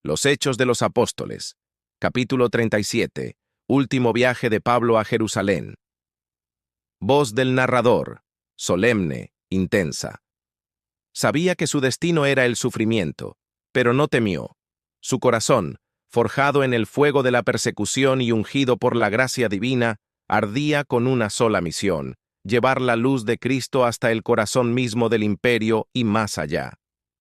Los Hechos de los Apóstoles. Capítulo 37. Último viaje de Pablo a Jerusalén. Voz del narrador, solemne, intensa. Sabía que su destino era el sufrimiento, pero no temió. Su corazón, forjado en el fuego de la persecución y ungido por la gracia divina, ardía con una sola misión: llevar la luz de Cristo hasta el corazón mismo del imperio y más allá.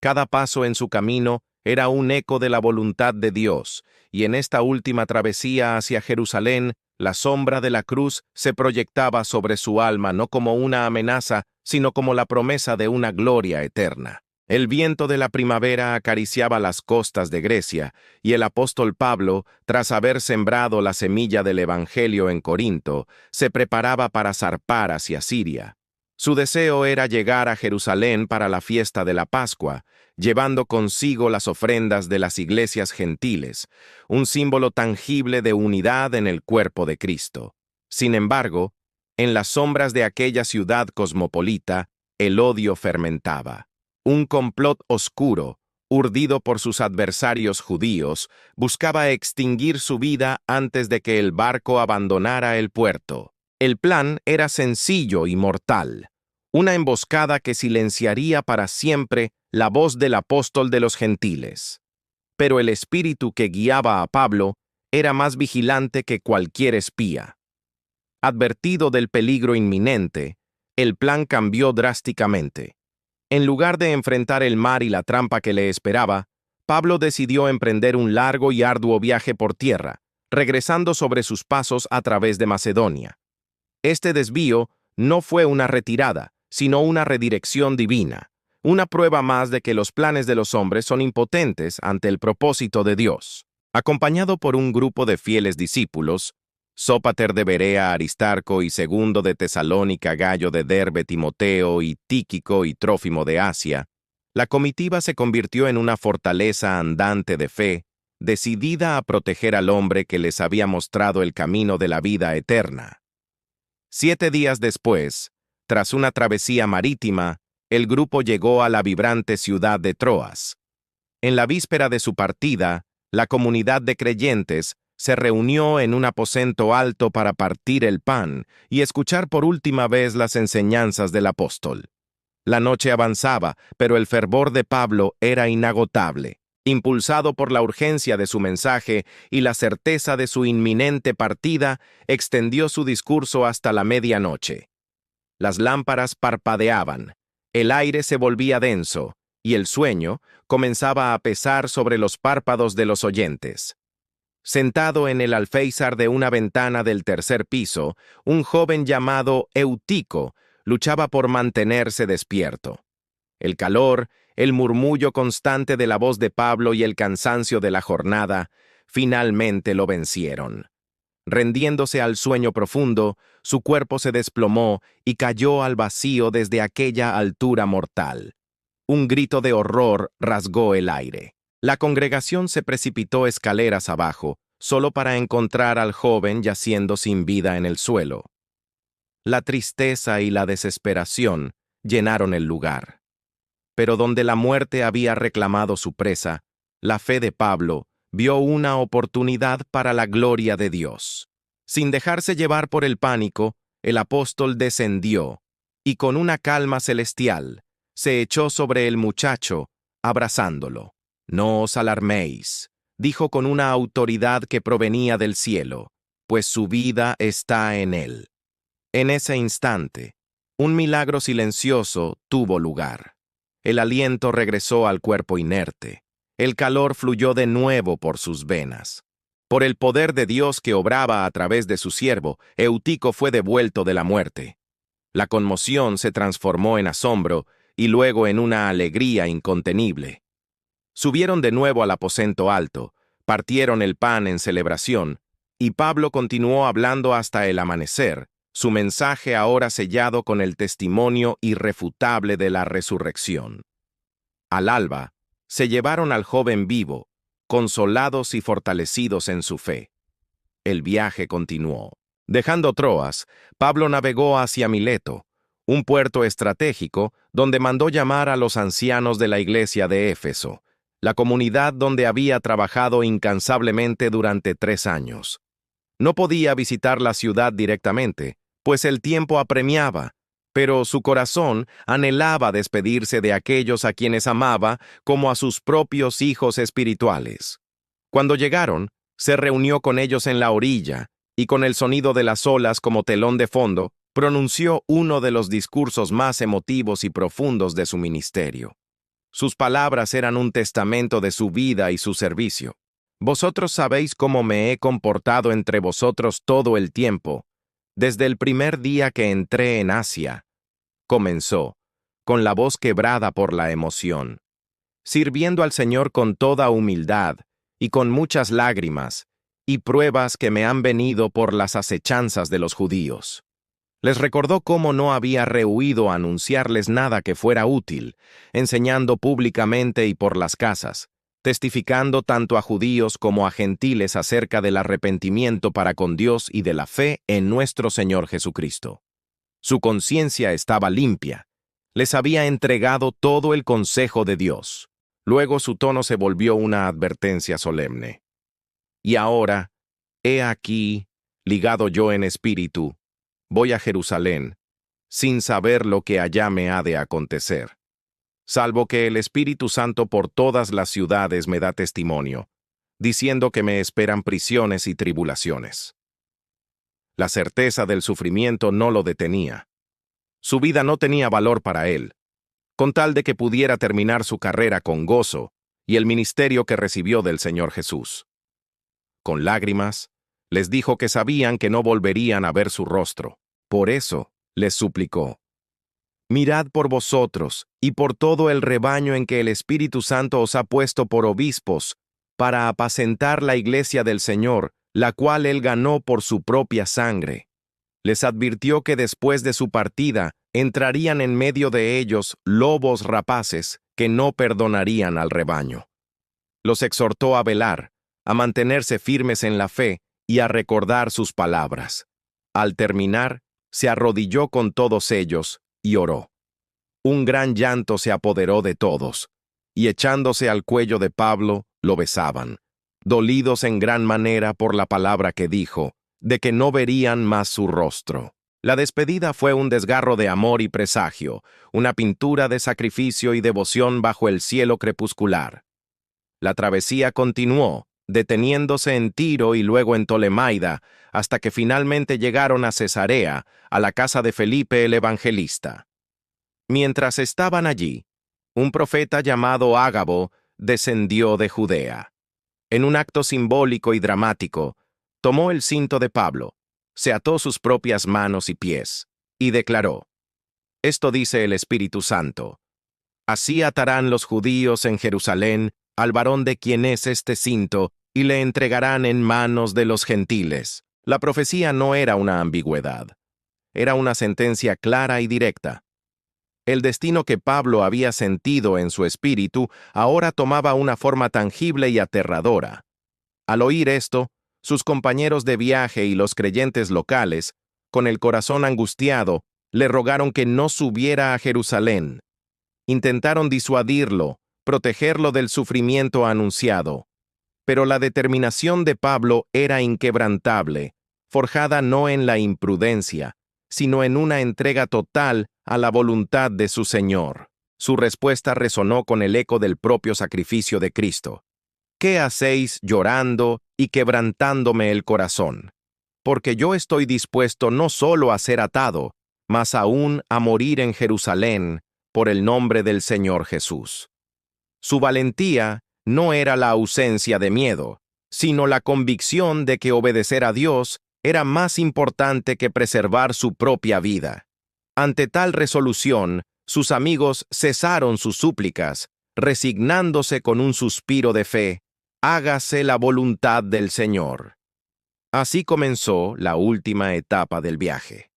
Cada paso en su camino era un eco de la voluntad de Dios, y en esta última travesía hacia Jerusalén, la sombra de la cruz se proyectaba sobre su alma no como una amenaza, sino como la promesa de una gloria eterna. El viento de la primavera acariciaba las costas de Grecia, y el apóstol Pablo, tras haber sembrado la semilla del Evangelio en Corinto, se preparaba para zarpar hacia Siria. Su deseo era llegar a Jerusalén para la fiesta de la Pascua, llevando consigo las ofrendas de las iglesias gentiles, un símbolo tangible de unidad en el cuerpo de Cristo. Sin embargo, en las sombras de aquella ciudad cosmopolita, el odio fermentaba. Un complot oscuro, urdido por sus adversarios judíos, buscaba extinguir su vida antes de que el barco abandonara el puerto. El plan era sencillo y mortal: una emboscada que silenciaría para siempre la voz del apóstol de los gentiles. Pero el espíritu que guiaba a Pablo era más vigilante que cualquier espía. Advertido del peligro inminente, el plan cambió drásticamente. En lugar de enfrentar el mar y la trampa que le esperaba, Pablo decidió emprender un largo y arduo viaje por tierra, regresando sobre sus pasos a través de Macedonia. Este desvío no fue una retirada, sino una redirección divina, una prueba más de que los planes de los hombres son impotentes ante el propósito de Dios. Acompañado por un grupo de fieles discípulos, Sópater de Berea, Aristarco y Segundo de Tesalónica, Gayo de Derbe, Timoteo y Tíquico y Trófimo de Asia, la comitiva se convirtió en una fortaleza andante de fe, decidida a proteger al hombre que les había mostrado el camino de la vida eterna. 7 días después, tras una travesía marítima, el grupo llegó a la vibrante ciudad de Troas. En la víspera de su partida, la comunidad de creyentes se reunió en un aposento alto para partir el pan y escuchar por última vez las enseñanzas del apóstol. La noche avanzaba, pero el fervor de Pablo era inagotable. Impulsado por la urgencia de su mensaje y la certeza de su inminente partida, extendió su discurso hasta la medianoche. Las lámparas parpadeaban, el aire se volvía denso, y el sueño comenzaba a pesar sobre los párpados de los oyentes. Sentado en el alféizar de una ventana del tercer piso, un joven llamado Eutico luchaba por mantenerse despierto. El calor, el murmullo constante de la voz de Pablo y el cansancio de la jornada finalmente lo vencieron. Rendiéndose al sueño profundo, su cuerpo se desplomó y cayó al vacío desde aquella altura mortal. Un grito de horror rasgó el aire. La congregación se precipitó escaleras abajo, solo para encontrar al joven yaciendo sin vida en el suelo. La tristeza y la desesperación llenaron el lugar. Pero donde la muerte había reclamado su presa, la fe de Pablo vio una oportunidad para la gloria de Dios. Sin dejarse llevar por el pánico, el apóstol descendió y con una calma celestial se echó sobre el muchacho, abrazándolo. «No os alarméis», dijo con una autoridad que provenía del cielo, «pues su vida está en él». En ese instante, un milagro silencioso tuvo lugar. El aliento regresó al cuerpo inerte. El calor fluyó de nuevo por sus venas. Por el poder de Dios que obraba a través de su siervo, Eutico fue devuelto de la muerte. La conmoción se transformó en asombro y luego en una alegría incontenible. Subieron de nuevo al aposento alto, partieron el pan en celebración, y Pablo continuó hablando hasta el amanecer, su mensaje ahora sellado con el testimonio irrefutable de la resurrección. Al alba, se llevaron al joven vivo, consolados y fortalecidos en su fe. El viaje continuó. Dejando Troas, Pablo navegó hacia Mileto, un puerto estratégico donde mandó llamar a los ancianos de la iglesia de Éfeso. la comunidad donde había trabajado incansablemente durante 3 años. No podía visitar la ciudad directamente, pues el tiempo apremiaba, pero su corazón anhelaba despedirse de aquellos a quienes amaba como a sus propios hijos espirituales. Cuando llegaron, se reunió con ellos en la orilla, y con el sonido de las olas como telón de fondo, pronunció uno de los discursos más emotivos y profundos de su ministerio. Sus palabras eran un testamento de su vida y su servicio. Vosotros sabéis cómo me he comportado entre vosotros todo el tiempo, desde el primer día que entré en Asia, comenzó, con la voz quebrada por la emoción, sirviendo al Señor con toda humildad y con muchas lágrimas y pruebas que me han venido por las acechanzas de los judíos. Les recordó cómo no había rehuido a anunciarles nada que fuera útil, enseñando públicamente y por las casas, testificando tanto a judíos como a gentiles acerca del arrepentimiento para con Dios y de la fe en nuestro Señor Jesucristo. Su conciencia estaba limpia. Les había entregado todo el consejo de Dios. Luego su tono se volvió una advertencia solemne. Y ahora, he aquí, ligado yo en espíritu, voy a Jerusalén, sin saber lo que allá me ha de acontecer, salvo que el Espíritu Santo por todas las ciudades me da testimonio, diciendo que me esperan prisiones y tribulaciones. La certeza del sufrimiento no lo detenía. Su vida no tenía valor para él, con tal de que pudiera terminar su carrera con gozo y el ministerio que recibió del Señor Jesús. Con lágrimas, les dijo que sabían que no volverían a ver su rostro. Por eso, les suplicó: mirad por vosotros y por todo el rebaño en que el Espíritu Santo os ha puesto por obispos, para apacentar la iglesia del Señor, la cual él ganó por su propia sangre. Les advirtió que después de su partida entrarían en medio de ellos lobos rapaces que no perdonarían al rebaño. Los exhortó a velar, a mantenerse firmes en la fe y a recordar sus palabras. Al terminar, se arrodilló con todos ellos y oró. Un gran llanto se apoderó de todos, y echándose al cuello de Pablo, lo besaban, dolidos en gran manera por la palabra que dijo, de que no verían más su rostro. La despedida fue un desgarro de amor y presagio, una pintura de sacrificio y devoción bajo el cielo crepuscular. La travesía continuó, deteniéndose en Tiro y luego en Tolemaida, hasta que finalmente llegaron a Cesarea, a la casa de Felipe el evangelista. Mientras estaban allí, un profeta llamado Ágabo descendió de Judea. En un acto simbólico y dramático, tomó el cinto de Pablo, se ató sus propias manos y pies, y declaró: esto dice el Espíritu Santo. Así atarán los judíos en Jerusalén al varón de quien es este cinto, y le entregarán en manos de los gentiles. La profecía no era una ambigüedad. Era una sentencia clara y directa. El destino que Pablo había sentido en su espíritu ahora tomaba una forma tangible y aterradora. Al oír esto, sus compañeros de viaje y los creyentes locales, con el corazón angustiado, le rogaron que no subiera a Jerusalén. Intentaron disuadirlo, protegerlo del sufrimiento anunciado. Pero la determinación de Pablo era inquebrantable, forjada no en la imprudencia, sino en una entrega total a la voluntad de su Señor. Su respuesta resonó con el eco del propio sacrificio de Cristo. ¿Qué hacéis llorando y quebrantándome el corazón? Porque yo estoy dispuesto no solo a ser atado, mas aún a morir en Jerusalén por el nombre del Señor Jesús. Su valentía no era la ausencia de miedo, sino la convicción de que obedecer a Dios era más importante que preservar su propia vida. Ante tal resolución, sus amigos cesaron sus súplicas, resignándose con un suspiro de fe: hágase la voluntad del Señor. Así comenzó la última etapa del viaje.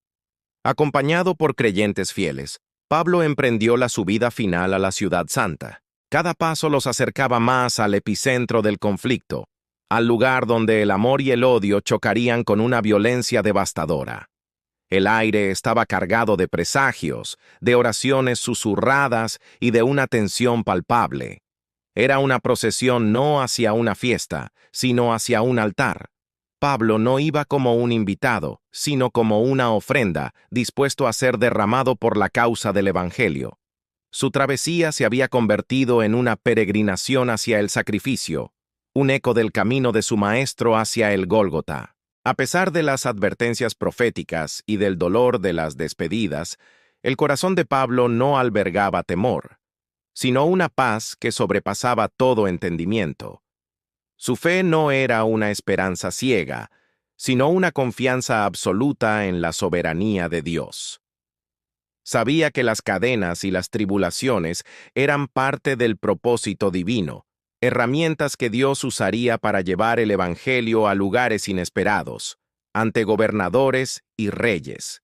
Acompañado por creyentes fieles, Pablo emprendió la subida final a la Ciudad Santa. Cada paso los acercaba más al epicentro del conflicto, al lugar donde el amor y el odio chocarían con una violencia devastadora. El aire estaba cargado de presagios, de oraciones susurradas y de una tensión palpable. Era una procesión no hacia una fiesta, sino hacia un altar. Pablo no iba como un invitado, sino como una ofrenda, dispuesto a ser derramado por la causa del Evangelio. Su travesía se había convertido en una peregrinación hacia el sacrificio, un eco del camino de su maestro hacia el Gólgota. A pesar de las advertencias proféticas y del dolor de las despedidas, el corazón de Pablo no albergaba temor, sino una paz que sobrepasaba todo entendimiento. Su fe no era una esperanza ciega, sino una confianza absoluta en la soberanía de Dios. Sabía que las cadenas y las tribulaciones eran parte del propósito divino, herramientas que Dios usaría para llevar el Evangelio a lugares inesperados, ante gobernadores y reyes.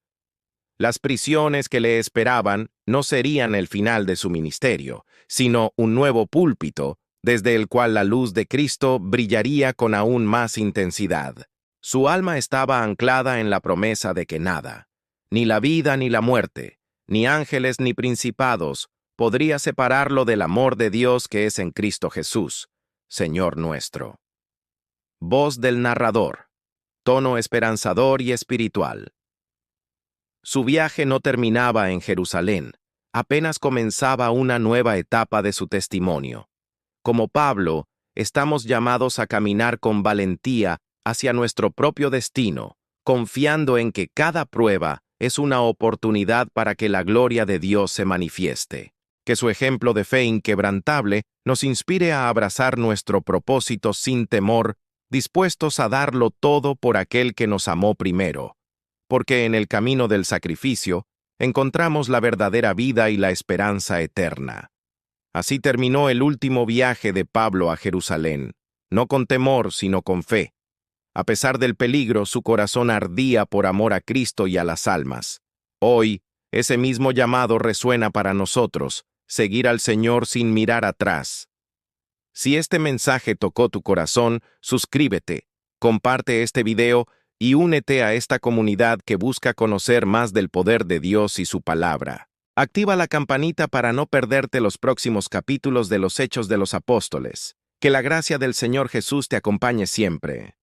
Las prisiones que le esperaban no serían el final de su ministerio, sino un nuevo púlpito, desde el cual la luz de Cristo brillaría con aún más intensidad. Su alma estaba anclada en la promesa de que nada, ni la vida ni la muerte, ni ángeles ni principados, podría separarlo del amor de Dios que es en Cristo Jesús, Señor nuestro. Voz del narrador. Tono esperanzador y espiritual. Su viaje no terminaba en Jerusalén, apenas comenzaba una nueva etapa de su testimonio. Como Pablo, estamos llamados a caminar con valentía hacia nuestro propio destino, confiando en que cada prueba es una oportunidad para que la gloria de Dios se manifieste. Que su ejemplo de fe inquebrantable nos inspire a abrazar nuestro propósito sin temor, dispuestos a darlo todo por aquel que nos amó primero. Porque en el camino del sacrificio encontramos la verdadera vida y la esperanza eterna. Así terminó el último viaje de Pablo a Jerusalén, no con temor, sino con fe. A pesar del peligro, su corazón ardía por amor a Cristo y a las almas. Hoy, ese mismo llamado resuena para nosotros, seguir al Señor sin mirar atrás. Si este mensaje tocó tu corazón, suscríbete, comparte este video y únete a esta comunidad que busca conocer más del poder de Dios y su palabra. Activa la campanita para no perderte los próximos capítulos de los Hechos de los Apóstoles. Que la gracia del Señor Jesús te acompañe siempre.